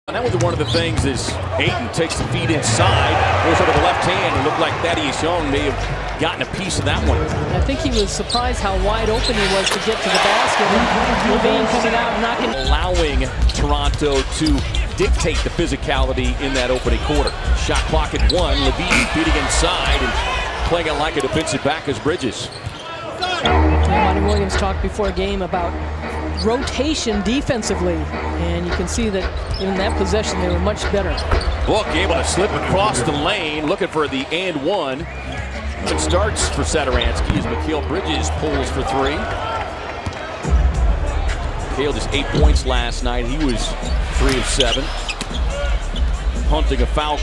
And that was one of the things as Ayton takes the feed inside, goes over the left hand. It looked like Thaddeus Young may have gotten a piece of that one. I think he was surprised how wide open he was to get to the basket. And LaVine coming out and knocking. Allowing Toronto to dictate the physicality in that opening quarter. Shot clock at 1. LaVine feeding inside and playing it like a defensive back as Bridges. Monty Williams talked before a game about rotation defensively, and you can see that in that possession they were much better. Book able to slip across the lane, looking for the and one. It starts for Satoransky as Mikal Bridges pulls for 3. Mikal just 8 points last night. He was 3 of 7. Hunting a foul.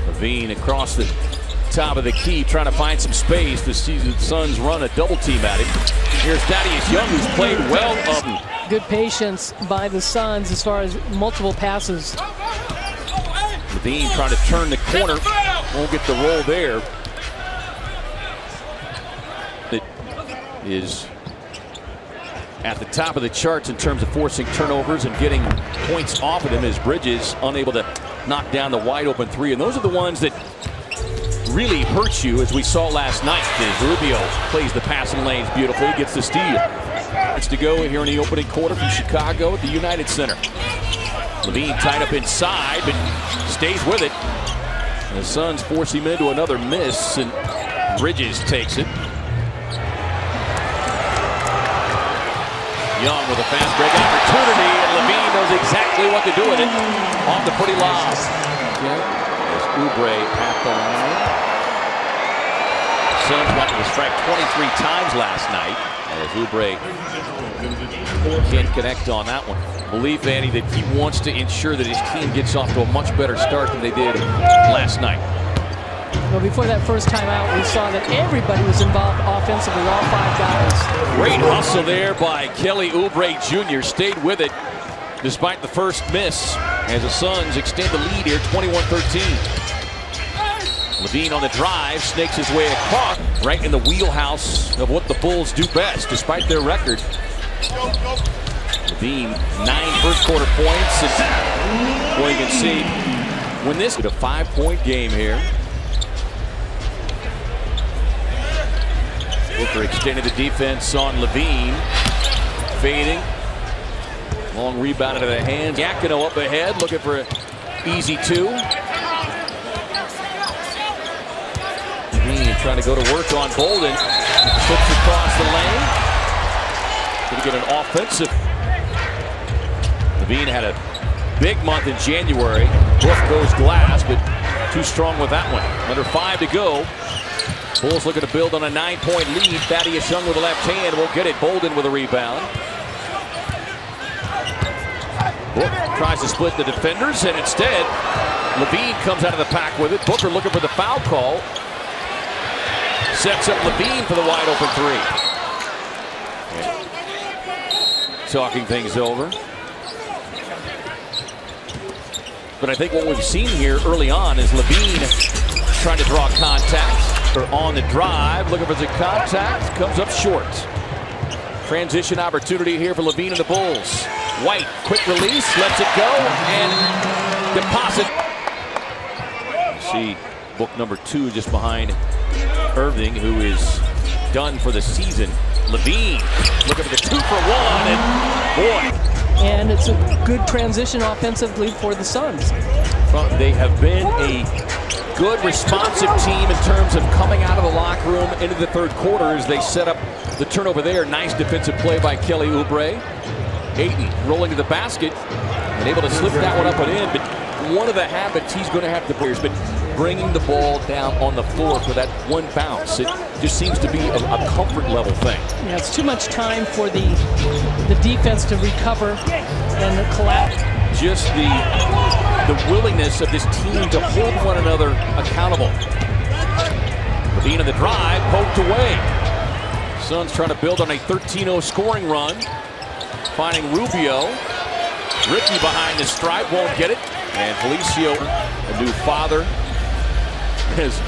LaVine across the top of the key, trying to find some space. The Suns run a double team at him. Here's Thaddeus Young, who's played well. Good patience by the Suns as far as multiple passes. LaVine trying to turn the corner. Won't get the roll there. It is at the top of the charts in terms of forcing turnovers and getting points off of them as Bridges unable to knock down the wide open 3. And those are the ones that really hurts you, as we saw last night. As Rubio plays the passing lanes beautifully, gets the steal. It's to go here in the opening quarter from Chicago at the United Center. LaVine tied up inside, but stays with it. And the Suns force him into another miss, and Bridges takes it. Young with a fast break opportunity, and LaVine knows exactly what to do with it. Off the pretty lob. As Oubre at the line. Suns got to the strike 23 times last night, as Oubre can't connect on that one. Believe, Andy, that he wants to ensure that his team gets off to a much better start than they did last night. Well, before that first time out, we saw that everybody was involved offensively, all 5 guys. Great hustle there by Kelly Oubre Jr. Stayed with it despite the first miss, as the Suns extend the lead here, 21-13. LaVine on the drive, snakes his way across, right in the wheelhouse of what the Bulls do best, despite their record. LaVine, 9 first quarter points. And, well, you can see when this is a 5-point game here. Booker extended the defense on LaVine, fading. Long rebound into the hands. Yakino up ahead, looking for an easy 2. LaVine trying to go to work on Bolden. Slips across the lane. Going to get an offensive. LaVine had a big month in January. Book goes glass, but too strong with that one. Under 5 to go. Bulls looking to build on a 9-point lead. Thaddeus Young with the left hand will get it. Bolden with a rebound. Book tries to split the defenders, and instead, LaVine comes out of the pack with it. Booker looking for the foul call. Sets up LaVine for the wide open 3. Talking things over. But I think what we've seen here early on is LaVine trying to draw contact. On the drive, looking for the contact, comes up short. Transition opportunity here for LaVine and the Bulls. White, quick release, lets it go, and deposit. See book number 2 just behind Irving, who is done for the season. LaVine looking for the 2 for 1, and boy. And it's a good transition offensively for the Suns. They have been a good responsive team in terms of coming out of the locker room into the third quarter as they set up the turnover there. Nice defensive play by Kelly Oubre. Ayton rolling to the basket and able to slip that one up and in. But one of the habits he's going to have to play is bringing the ball down on the floor for that one bounce. It just seems to be a comfort level thing. Yeah, it's too much time for the defense to recover and collapse. Just the willingness of this team to hold one another accountable. LaVine on the drive, poked away. Suns trying to build on a 13-0 scoring run. Finding Rubio. Ricky behind the stripe, won't get it. And Felicio, a new father. As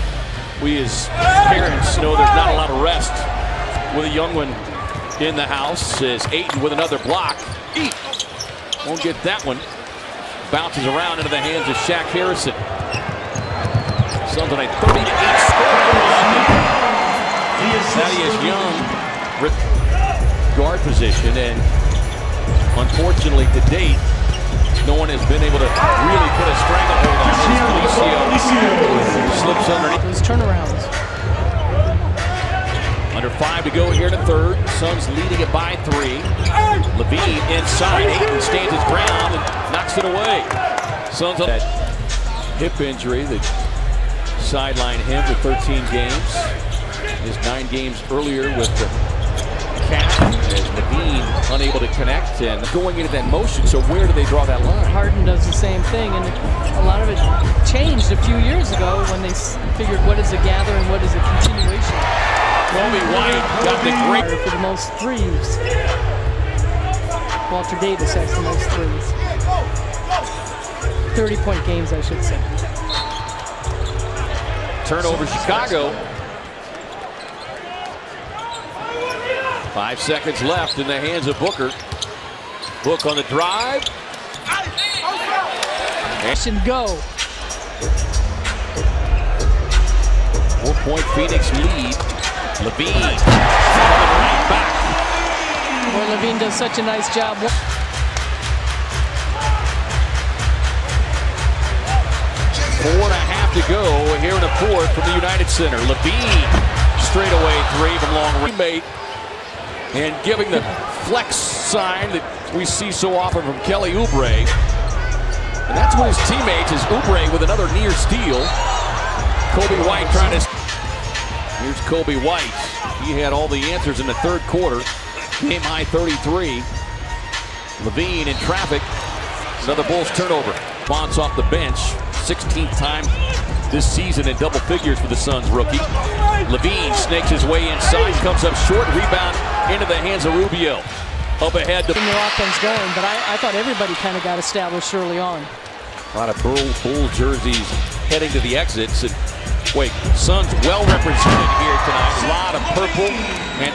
we as parents know, there's not a lot of rest with a young one in the house. As Ayton with another block. Won't get that one. Bounces around into the hands of Shaq Harrison. Suns on a 30-8 score. Thaddeus Young guard position, and unfortunately to date, no one has been able to really put a stranglehold on this. Felicio slips underneath. Those turnarounds. Under 5 to go here in the third. Suns leading it by 3. LaVine inside. Ayton stands his ground and knocks it away. Suns on that hip injury that sidelined him for 13 games. His 9 games earlier with the calf, as LaVine unable to connect and going into that motion. So where do they draw that line? Harden does the same thing, and a lot of it changed a few years ago when they figured what is a gather and what is a continuation. Kobe White got the great for the most threes. Walter Davis has the most threes. 30-point games, I should say. turnover, Chicago. 5 seconds left in the hands of Booker. Book on the drive. And go. 4-point Phoenix lead. LaVine coming right back. Boy, LaVine does such a nice job. 4.5 to go here in the fourth from the United Center. LaVine straightaway three from long teammate, and giving the flex sign that we see so often from Kelly Oubre. And that's what his teammates is. Oubre with another near steal. Kobe White trying to. Here's Kobe White. He had all the answers in the third quarter. Game high 33. LaVine in traffic. Another Bulls turnover. Bonds off the bench. 16th time this season in double figures for the Suns rookie. LaVine snakes his way inside, comes up short, rebound into the hands of Rubio. Up ahead to their offense going, but I thought everybody kind of got established early on. A lot of Bull jerseys heading to the exits. And wait, Suns well represented here tonight. A lot of purple and